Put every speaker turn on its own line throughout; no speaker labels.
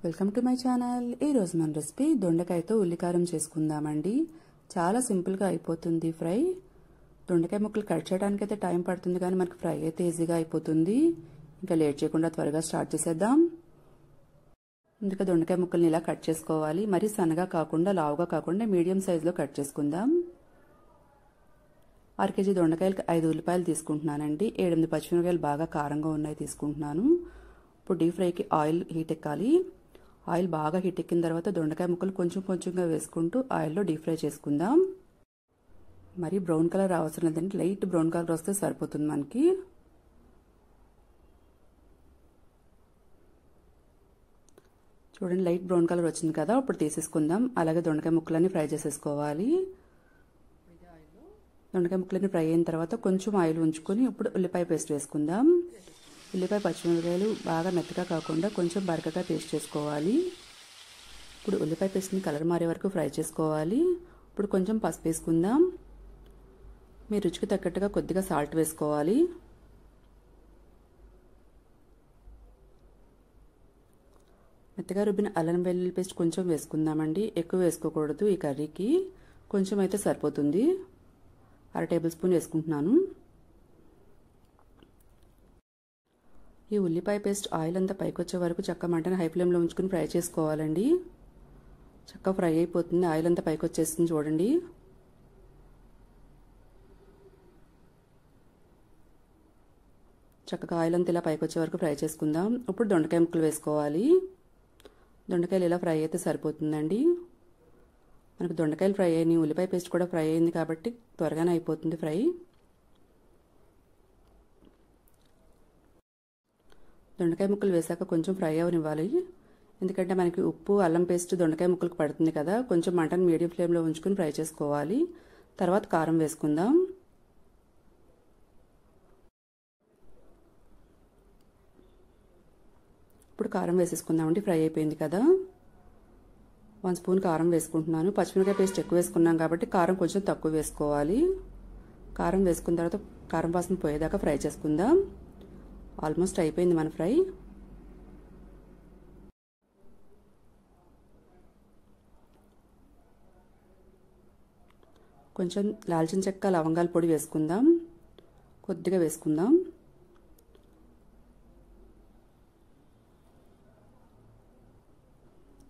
Welcome to my channel. ఈరోజు మన recipe దొండకాయతో ఉల్లికారం చేసుకుందామండి. చాలా సింపుల్గా అయిపోతుంది ఫ్రై. దొండకాయ ముక్కలు కట్ చేయడానికి అయితే టైం పడుతుంది, కానీ మనకి ఫ్రై అయితే ఈజీగా అయిపోతుంది. ఇంకా లేట్ చేయకుండా త్వరగా స్టార్ట్ చేసేద్దాం. ముందుగా దొండకాయ ముక్కల్ని ఇలా కట్ చేసుకోవాలి. మరి సన్నగా కాకుండా లావుగా కాకుండా మీడియం సైజులో కట్ చేసుకుందాం. 1 కేజీ దొండకాయలకి 5 ఉల్లిపాయలు తీసుకుంటున్నానండి. 7-8 పచ్చిమిరపకాయలు బాగా కారంగా ఉన్నాయి తీసుకుంటున్నాను. ఇప్పుడు డీప్ ఫ్రైకి ఆయిల్ హీట్ ఎక్కాలి. ఆయిల్ బాగా హీట్ ఎక్కిన తర్వాత దొండకాయ ముక్కలు కొంచెం కొంచెంగా వేసుకుంటూ ఆయిల్లో డీప్ ఫ్రై చేసుకుందాం. మరి బ్రౌన్ కలర్ అవసరం లేదండి, లైట్ బ్రౌన్ కలర్ వస్తే సరిపోతుంది మనకి. చూడండి, లైట్ బ్రౌన్ కలర్ వచ్చింది కదా, ఇప్పుడు తీసేసుకుందాం. అలాగే దొండకాయ ముక్కలన్నీ ఫ్రై చేసేసుకోవాలి. దొండకాయ ముక్కలన్నీ ఫ్రై అయిన తర్వాత కొంచెం ఆయిల్ ఉంచుకొని ఇప్పుడు ఉల్లిపాయ పేస్ట్ వేసుకుందాం. ఉల్లిపాయ పచ్చిమిరపకాయలు బాగా మెత్తగా కాకుండా కొంచెం బరకగా పేస్ట్ చేసుకోవాలి. ఇప్పుడు ఉల్లిపాయ పేస్ట్ని కలర్ మారే వరకు ఫ్రై చేసుకోవాలి. ఇప్పుడు కొంచెం పసుపు వేసుకుందాం. మీ రుచికి తగ్గట్టుగా కొద్దిగా సాల్ట్ వేసుకోవాలి. మెత్తగా రుబ్బిన అల్లం వెల్లుల్లి పేస్ట్ కొంచెం వేసుకుందామండి. ఎక్కువ వేసుకోకూడదు, ఈ కర్రీకి కొంచెం అయితే సరిపోతుంది. 1/2 టేబుల్ స్పూన్ వేసుకుంటున్నాను. ఈ ఉల్లిపాయ పేస్ట్ ఆయిల్ అంతా పైకి వచ్చే వరకు చక్క మంటను హై ఫ్లేమ్లో ఉంచుకుని ఫ్రై చేసుకోవాలండి. చక్క ఫ్రై అయిపోతుంది, ఆయిల్ అంతా పైకి వచ్చేస్తుంది చూడండి. చక్కగా ఆయిల్ అంతా ఇలా పైకి వచ్చే వరకు ఫ్రై చేసుకుందాం. ఇప్పుడు దొండకాయ ముక్కలు వేసుకోవాలి. దొండకాయలు ఇలా ఫ్రై అయితే సరిపోతుందండి. మనకు దొండకాయలు ఫ్రై అయినాయి, ఉల్లిపాయ పేస్ట్ కూడా ఫ్రై అయింది కాబట్టి త్వరగానే అయిపోతుంది ఫ్రై. దొండకాయ ముక్కలు వేసాక కొంచెం ఫ్రై అవనివ్వాలి, ఎందుకంటే మనకి ఉప్పు అల్లం పేస్ట్ దొండకాయ ముక్కలకు పడుతుంది కదా. కొంచెం మంటను మీడియం ఫ్లేమ్లో ఉంచుకుని ఫ్రై చేసుకోవాలి. తర్వాత కారం వేసుకుందాం. ఇప్పుడు కారం వేసేసుకుందామండి. ఫ్రై అయిపోయింది కదా. 1 స్పూన్ కారం వేసుకుంటున్నాను. పచ్చిమిరపకాయ పేస్ట్ ఎక్కువ వేసుకున్నాం కాబట్టి కారం కొంచెం తక్కువ వేసుకోవాలి. కారం వేసుకున్న తర్వాత కారం వాసన పోయేదాకా ఫ్రై చేసుకుందాం. ఆల్మోస్ట్ అయిపోయింది మన ఫ్రై. కొంచెం దాల్చిన చెక్క లవంగాల పొడి వేసుకుందాం, కొద్దిగా వేసుకుందాం.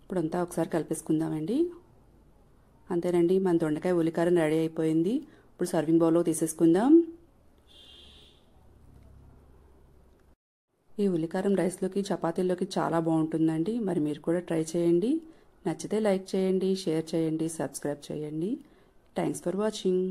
ఇప్పుడంతా ఒకసారి కలిపేసుకుందామండి. అంతేనండి, మన దొండకాయ ఉల్లికారం రెడీ అయిపోయింది. ఇప్పుడు సర్వింగ్ బౌల్లో తీసేసుకుందాం. ఈ ఉల్లికారం రైస్లోకి చపాతీల్లోకి చాలా బాగుంటుందండి. మరి మీరు కూడా ట్రై చేయండి. నచ్చితే లైక్ చేయండి, షేర్ చేయండి, సబ్స్క్రైబ్ చేయండి. Thanks for watching.